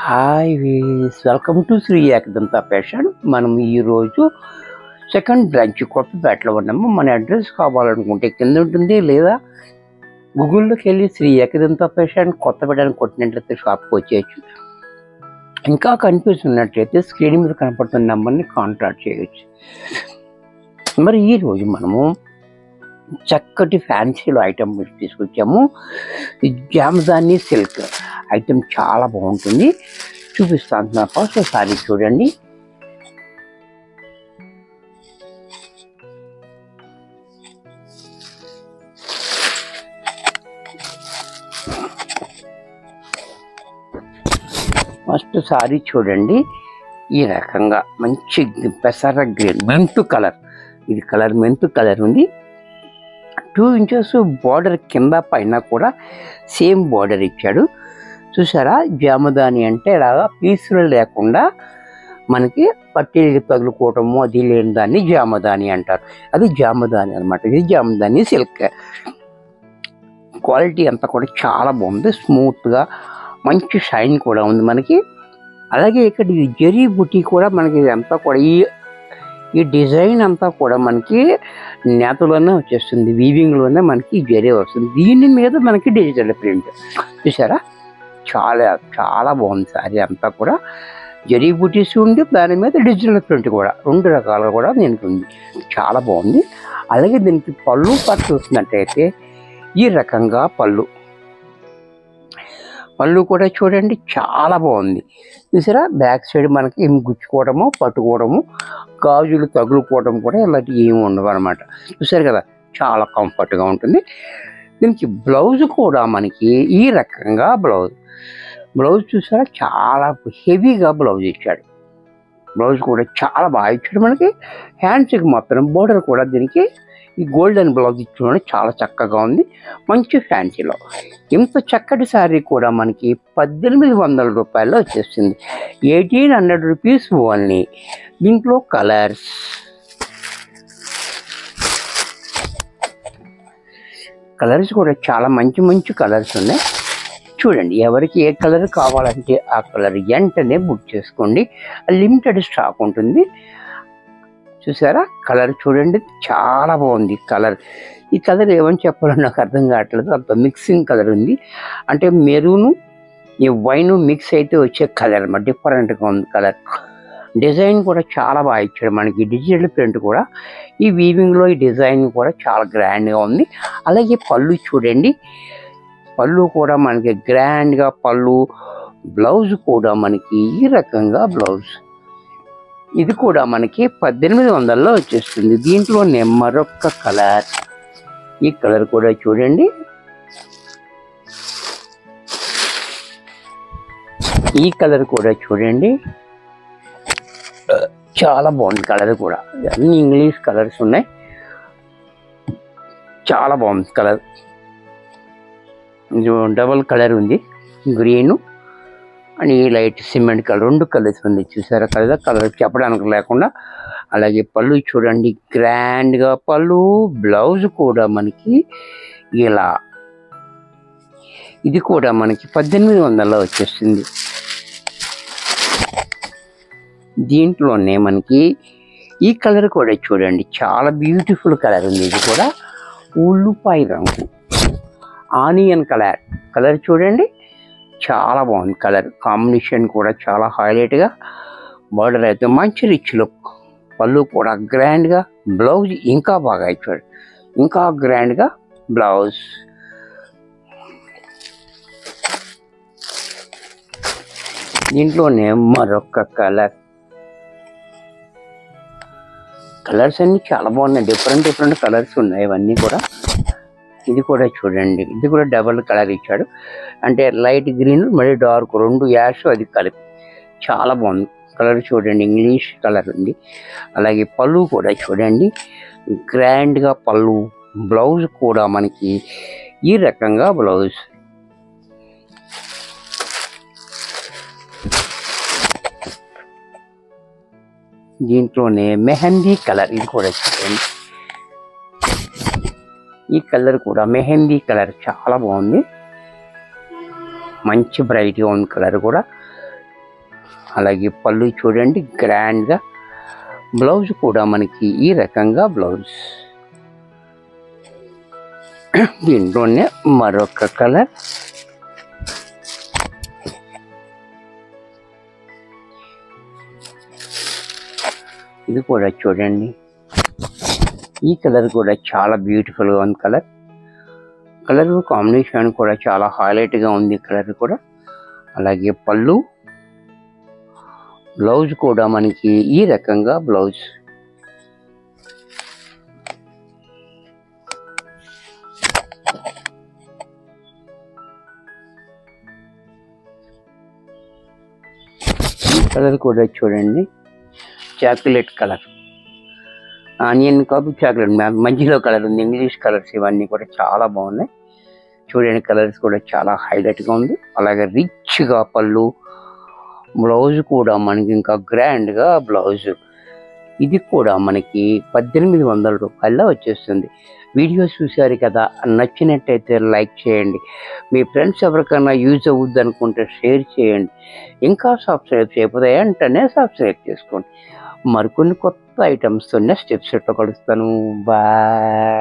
Hi వీస్ welcome to Shri Ekadanta fashion. మనం ఈరోజు సెకండ్ బ్రాంచ్ కొత్తపేటలో ఉన్నాము. మన అడ్రస్ కావాలనుకుంటే కింద ఉంటుంది, లేదా గూగుల్లోకి వెళ్ళి శ్రీ ఏకదంత ఫ్యాషన్ కొత్తపేట అని కొట్టినట్లయితే షాప్కి వచ్చేయచ్చు. ఇంకా కనిపిస్తున్నట్లయితే స్క్రీన్ మీద కనపడుతున్న నెంబర్ని కాంటాక్ట్ చేయవచ్చు. మరి ఈరోజు మనము చక్కటి ఫ్యాన్సీలో ఐటమ్ తీసుకొచ్చాము. జామదాని సిల్క్ ఐటమ్ చాలా బాగుంటుంది, చూపిస్తాను. ఫస్ట్ సారీ చూడండి. ఫస్ట్ సారీ చూడండి, ఈ రకంగా మంచి పెసర గ్రీన్ మెంతు కలర్, ఇది కలర్ మెంతు కలర్ ఉంది. 2 ఇంచెస్ బార్డర్ కింద పైన కూడా సేమ్ బార్డర్ ఇచ్చాడు. చూసారా, జామదాని అంటే ఇలాగా పీసులు లేకుండా మనకి పట్టీలకి తగులుకోవటము అది లేని దాన్ని జామదాని అంటారు. అది జామదాని అనమాట. ఇది జామదాని సిల్క్. క్వాలిటీ అంతా కూడా చాలా బాగుంది, స్మూత్గా మంచి షైన్ కూడా ఉంది మనకి. అలాగే ఇక్కడ ఈ జరీ బుటీ కూడా మనకి అంతా కూడా ఈ డిజైన్ అంతా కూడా మనకి నేతలోనే వచ్చేస్తుంది, వీవింగ్లోనే మనకి జరీ వస్తుంది. దీని మీద మనకి డిజిటల్ ప్రింట్ చూసారా, చాలా చాలా బాగుంది. సారీ అంతా కూడా జరీ బుటీస్ ఉంది, దాని మీద డిజిటల్ ప్రింట్ కూడా 2 రకాలుగా కూడా దీనికి ఉంది, చాలా బాగుంది. అలాగే దీనికి పళ్ళు పాటు చూసినట్టయితే ఈ రకంగా పళ్ళు కూడా చూడండి చాలా బాగుంది. చూసారా, బ్యాక్ సైడ్ మనకి గుచ్చుకోవడము పట్టుకోవడము గాజులు తగులుకోవడం కూడా ఇలాంటివి ఏమి ఉండవు అనమాట. చూసారు కదా, చాలా కంఫర్ట్గా ఉంటుంది. దీనికి బ్లౌజ్ కూడా మనకి ఈ రకంగా బ్లౌజ్ చూసారా, చాలా హెవీగా బ్లౌజ్ ఇచ్చాడు. బ్లౌజ్ కూడా చాలా బాగా ఇచ్చాడు మనకి. హ్యాండ్స్కి మాత్రం బోర్డర్ కూడా దీనికి ఈ గోల్డెన్ బ్లౌజ్ ఇచ్చిన చాలా చక్కగా ఉంది, మంచి ఫ్యాన్సీలో. ఇంత చక్కటి శారీ కూడా మనకి 1800 రూపాయల్లో వచ్చేస్తుంది, 1800 రూపీస్ ఓన్లీ. దీంట్లో కలర్స్ కూడా చాలా మంచి కలర్స్ ఉన్నాయి. చూడండి, ఎవరికి ఏ కలర్ కావాలంటే ఆ కలర్ వెంటనే బుక్ చేసుకోండి, లిమిటెడ్ స్టాక్ ఉంటుంది. చూసారా, కలర్ చూడండి చాలా బాగుంది కలర్. ఈ కలర్ ఏమని చెప్పాలో నాకు అర్థం కావట్లేదు, అంత మిక్సింగ్ కలర్ ఉంది. అంటే మెరూను ఈ వైన్ మిక్స్ అయితే వచ్చే కలర్ అన్నమాట, డిఫరెంట్గా ఉంది కలర్. డిజైన్ కూడా చాలా బాగా ఇచ్చాడు మనకి, డిజిటల్ ప్రింట్ కూడా. ఈ వీవింగ్లో ఈ డిజైన్ కూడా చాలా గ్రాండ్గా ఉంది. అలాగే పళ్ళు చూడండి, పళ్ళు కూడా మనకి గ్రాండ్గా పళ్ళు. బ్లౌజ్ కూడా మనకి ఈ రకంగా బ్లౌజ్, ఇది కూడా మనకి 1800లో వచ్చేస్తుంది. దీంట్లోనే మరొక కలర్, ఈ కలర్ కూడా చూడండి, ఈ కలర్ కూడా చూడండి చాలా బాగుంది. కలర్ కూడా అన్ని ఇంగ్లీష్ కలర్స్ ఉన్నాయి, చాలా బాగుంది కలర్. డబల్ కలర్ ఉంది, గ్రీను అని లైట్ సిమెంట్ కలర్, 2 కలర్స్ ఉంది. చూసారా, కలర్ చెప్పడానికి లేకుండా. అలాగే పళ్ళు చూడండి, గ్రాండ్గా పళ్ళు. బ్లౌజ్ కూడా మనకి ఇలా, ఇది కూడా మనకి 1800లో వచ్చేస్తుంది. దీంట్లోనే మనకి ఈ కలర్ కూడా చూడండి చాలా బ్యూటిఫుల్ కలర్ ఉంది. ఇది కూడా ఉల్లిపాయ రంగు, ఆనియన్ కలర్ చూడండి చాలా బాగుంది. కలర్ కాంబినేషన్ కూడా చాలా హైలైట్గా. బార్డర్ అయితే మంచి రిచ్ లుక్. పళ్ళు కూడా గ్రాండ్గా, బ్లౌజ్ ఇంకా బాగా ఇచ్చాడు, ఇంకా గ్రాండ్గా బ్లౌజ్. దీంట్లోనే మరొక కలర్స్ అన్నీ చాలా బాగున్నాయి, డిఫరెంట్ కలర్స్ ఉన్నాయి ఇవన్నీ కూడా. ఇది కూడా చూడండి, ఇది కూడా డబల్ కలర్ ఇచ్చాడు, అంటే లైట్ గ్రీన్ మరి డార్క్ 2 యాష్ అది కలిపి చాలా బాగుంది. కలర్ చూడండి, ఇంగ్లీష్ కలర్ ఉంది. అలాగే పళ్ళు కూడా చూడండి గ్రాండ్గా పళ్ళు. బ్లౌజ్ కూడా మనకి ఈ రకంగా బ్లౌజ్. దీంట్లోనే మెహందీ కలర్, ఇది కూడా చూడండి, ఈ కలర్ కూడా మెహందీ కలర్ చాలా బాగుంది, మంచి బ్రైట్గా ఉంది కలర్ కూడా. అలాగే పళ్ళు చూడండి గ్రాండ్గా. బ్లౌజ్ కూడా మనకి ఈ రకంగా బ్లౌజ్. దీంట్లోనే మరొక కలర్. ఇది కూడా చూడండి, ఈ కలర్ కూడా చాలా బ్యూటిఫుల్గా ఉంది. కలర్ కాంబినేషన్ కూడా చాలా హైలైట్గా ఉంది కలర్ కూడా. అలాగే పళ్ళు, బ్లౌజ్ కూడా మనకి ఈ రకంగా బ్లౌజ్. కలర్ కూడా చూడండి చాక్లెట్ కలర్, ఆనియన్ కాదు చాక్లెట్, మధ్యలో కలర్ ఉంది. ఇంగ్లీష్ కలర్స్ ఇవన్నీ కూడా చాలా బాగున్నాయి చూడండి. కలర్స్ కూడా చాలా హైలైట్గా ఉంది. అలాగే రిచ్గా పళ్ళు, బ్లౌజ్ కూడా మనకి ఇంకా గ్రాండ్గా బ్లౌజ్. ఇది కూడా మనకి 1800 రూపాయల్లో వచ్చేస్తుంది. వీడియోస్ చూశారు కదా, నచ్చినట్టయితే లైక్ చేయండి. మీ ఫ్రెండ్స్ ఎవరికైనా యూజ్ అవుద్ది అనుకుంటే షేర్ చేయండి. ఇంకా సబ్స్క్రైబ్ చేయకపోతే వెంటనే సబ్స్క్రైబ్ చేసుకోండి. మరికొన్ని కొత్త ఐటమ్స్తో నెక్స్ట్ ఎపిసోడ్లో కలుస్తాను. బాయ్.